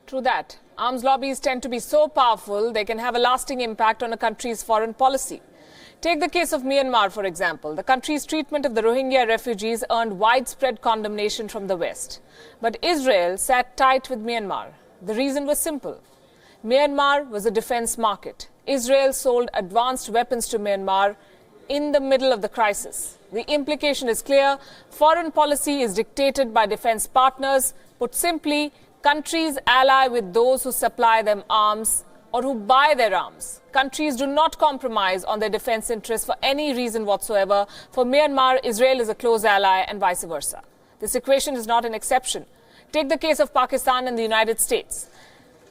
True that. Arms lobbies tend to be so powerful, they can have a lasting impact on a country's foreign policy. Take the case of Myanmar, for example. The country's treatment of the Rohingya refugees earned widespread condemnation from the West. But Israel sat tight with Myanmar. The reason was simple. Myanmar was a defense market. Israel sold advanced weapons to Myanmar in the middle of the crisis. The implication is clear. Foreign policy is dictated by defense partners. Put simply, countries ally with those who supply them arms or who buy their arms. Countries do not compromise on their defense interests for any reason whatsoever. For Myanmar, Israel is a close ally and vice versa. This equation is not an exception. Take the case of Pakistan and the United States,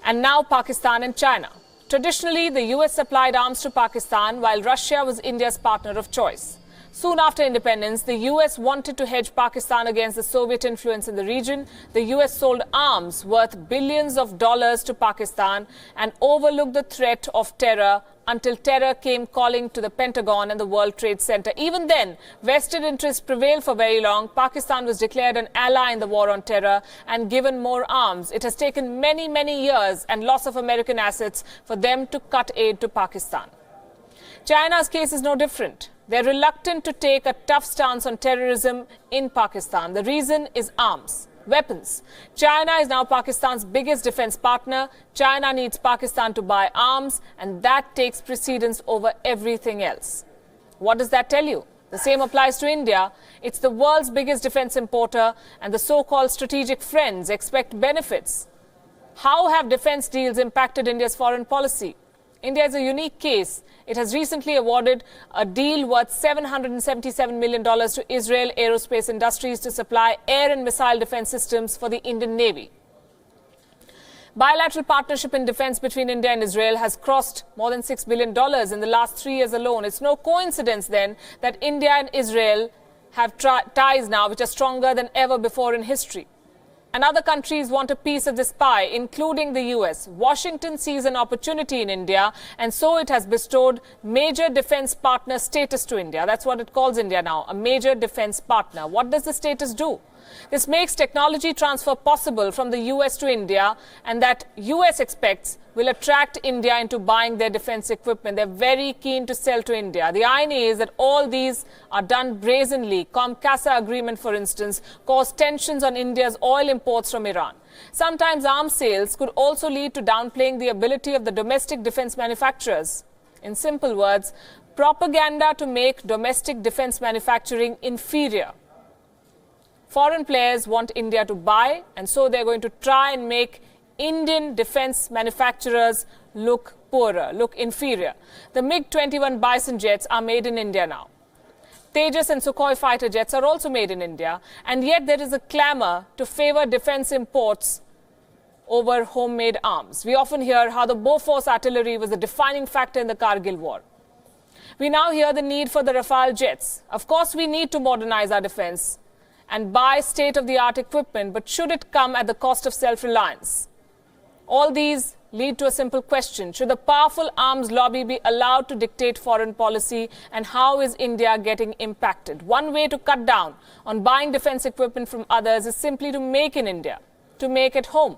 and now Pakistan and China. Traditionally, the US supplied arms to Pakistan while Russia was India's partner of choice. Soon after independence, the US wanted to hedge Pakistan against the Soviet influence in the region. The US sold arms worth billions of dollars to Pakistan and overlooked the threat of terror until terror came calling to the Pentagon and the World Trade Center. Even then, vested interests prevailed for very long. Pakistan was declared an ally in the war on terror and given more arms. It has taken many, many years and loss of American assets for them to cut aid to Pakistan. China's case is no different. They're reluctant to take a tough stance on terrorism in Pakistan. The reason is arms, weapons. China is now Pakistan's biggest defense partner. China needs Pakistan to buy arms, and that takes precedence over everything else. What does that tell you? The same applies to India. It's the world's biggest defense importer, and the so-called strategic friends expect benefits. How have defense deals impacted India's foreign policy? India is a unique case. It has recently awarded a deal worth $777 million to Israel Aerospace Industries to supply air and missile defense systems for the Indian Navy. Bilateral partnership in defense between India and Israel has crossed more than $6 billion in the last 3 years alone. It's no coincidence then that India and Israel have ties now which are stronger than ever before in history. And other countries want a piece of this pie, including the US. Washington sees an opportunity in India, and so it has bestowed major defense partner status to India. That's what it calls India now, a major defense partner. What does the status do? This makes technology transfer possible from the US to India, and that US expects will attract India into buying their defense equipment. They're very keen to sell to India. The irony is that all these are done brazenly. COMCASA agreement, for instance, caused tensions on India's oil imports from Iran. Sometimes arms sales could also lead to downplaying the ability of the domestic defense manufacturers. In simple words, propaganda to make domestic defense manufacturing inferior. Foreign players want India to buy, and so they're going to try and make Indian defense manufacturers look poorer, look inferior. The MiG-21 Bison jets are made in India now. Tejas and Sukhoi fighter jets are also made in India, and yet there is a clamor to favor defense imports over homemade arms. We often hear how the Bofors artillery was the defining factor in the Kargil war. We now hear the need for the Rafale jets. Of course, we need to modernize our defense and buy state-of-the-art equipment, but should it come at the cost of self-reliance? All these lead to a simple question. Should the powerful arms lobby be allowed to dictate foreign policy, and how is India getting impacted? One way to cut down on buying defense equipment from others is simply to make in India, to make at home.